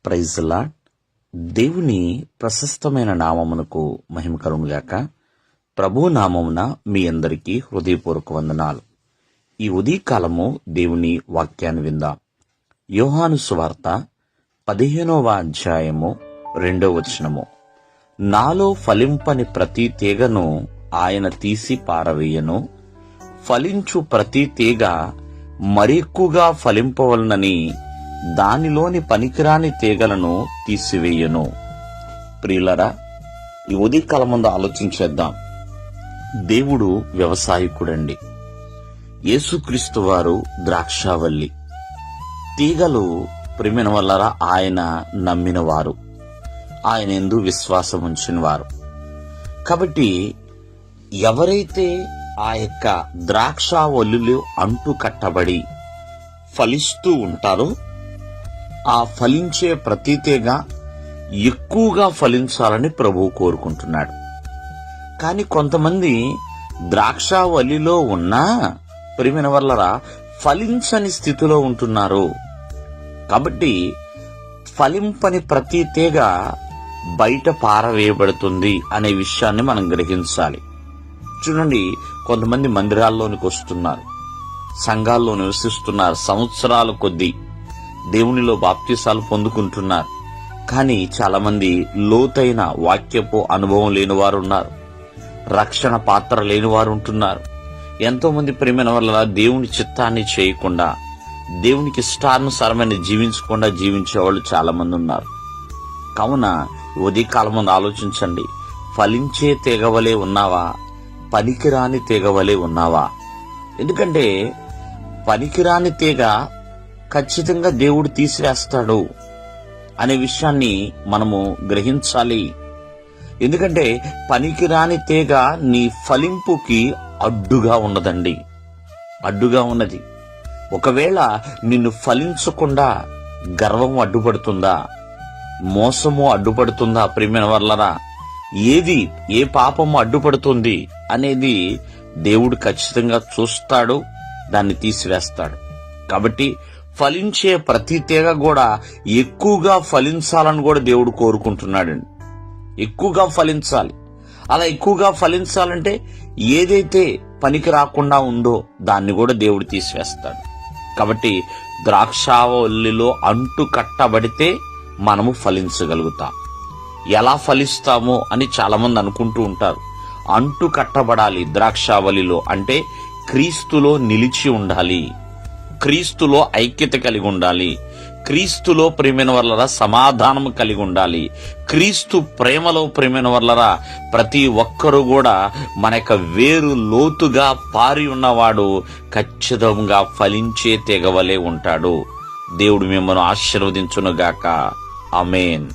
Praise lord. దేవుని ప్రశస్తమైన నామమునకు మహిమ కలుగునుగాక. ప్రభు నామమున మీ అందరికీ హృదయపూర్వక వందనాలు. ఈ ఉదయకాలము దేవుని వాక్యాన్ని విందాం. యోహాను సువార్త 15వ అధ్యాయము 2వ వచనము. నాలో ఫలింపని ప్రతి తీగను ఆయన తీసి పారవేయను, ఫలించు ప్రతి తీగ మరెక్కువగా ఫలింపవలనని దానిలోని పనికిరాని తీగలను తీసివేయను. ప్రియులరా, ఈ ఉదయకాలం ముందు ఆలోచించేద్దాం. దేవుడు వ్యవసాయకుడండి. యేసుక్రీస్తు వారు ద్రాక్షావల్లి. తీగలు ప్రేమిన వల్లరా ఆయన నమ్మినవారు, ఆయన యందు విశ్వాసం ఉంచినవారు. కాబట్టి ఎవరైతే ఆ యొక్క ద్రాక్షావల్లులు అంటు కట్టబడి ఫలిస్తూ ఉంటారో, ఆ ఫలించే ప్రతి తీగ ఎక్కువగా ఫలించాలని ప్రభువు కోరుకుంటున్నాడు. కానీ కొంతమంది ద్రాక్షావల్లిలో ఉన్నా ప్రేమిన వల్లరా ఫలించని స్థితిలో ఉంటున్నారు. కాబట్టి ఫలింపని ప్రతి తీగ బయట పారవేయబడుతుంది అనే విషయాన్ని మనం గ్రహించాలి. చూడండి, కొంతమంది మందిరాల్లోనికి వస్తున్నారు, సంఘాల్లో నివసిస్తున్నారు, సంవత్సరాల కొద్దీ దేవునిలో బాప్తిసాలు పొందుకుంటున్నారు. కానీ చాలా మంది లోతైన వాక్యపు అనుభవం లేని వారు ఉన్నారు, రక్షణ పాత్ర లేని వారు ఉంటున్నారు. ఎంతో మంది ప్రేమైన వల్ల దేవుని చిత్తాన్ని చేయకుండా, దేవునికి ఇష్టానుసారమైన జీవించకుండా జీవించేవాళ్ళు చాలా మంది ఉన్నారు. కావున ఉదయకాలం ముందు ఆలోచించండి. ఫలించే తీగవలే ఉన్నావా, పనికిరాని తీగవలే ఉన్నావా? ఎందుకంటే పనికిరాని తీగ ఖచ్చితంగా దేవుడు తీసివేస్తాడు అనే విషయాన్ని మనము గ్రహించాలి. ఎందుకంటే పనికిరాని తీగ నీ ఫలింపుకి అడ్డుగా ఉన్నదండి, అడ్డుగా ఉన్నది. ఒకవేళ నిన్ను ఫలించకుండా గర్వం అడ్డుపడుతుందా, మోసము అడ్డుపడుతుందా? ప్రియమైన వర్లరా, ఏ పాపము అడ్డుపడుతుంది అనేది దేవుడు ఖచ్చితంగా చూస్తాడు, దాన్ని తీసివేస్తాడు. కాబట్టి ఫలించే ప్రతి తీగ కూడా ఎక్కువగా ఫలించాలని కూడా దేవుడు కోరుకుంటున్నాడండి. ఎక్కువగా ఫలించాలి. అలా ఎక్కువగా ఫలించాలంటే ఏదైతే పనికి రాకుండా ఉందో దాన్ని కూడా దేవుడు తీసివేస్తాడు. కాబట్టి ద్రాక్షావల్లిలో అంటు కట్టబడితే మనము ఫలించగలుగుతాం. ఎలా ఫలిస్తామో అని చాలా మంది అనుకుంటూ ఉంటారు. అంటు కట్టబడాలి ద్రాక్షావల్లిలో అంటే క్రీస్తులో నిలిచి ఉండాలి, క్రీస్తులో ఐక్యత కలిగి ఉండాలి, క్రీస్తులో ప్రేమైన వల్లరా సమాధానము కలిగి ఉండాలి, క్రీస్తు ప్రేమలో ప్రేమైన వల్లరా ప్రతి ఒక్కరూ కూడా మన యొక్క వేరు లోతుగా పారి ఉన్నవాడు ఖచ్చితంగా ఫలించే తెగవలే ఉంటాడు. దేవుడు మిమ్మల్ని ఆశీర్వదించునుగాక. ఆమేన్.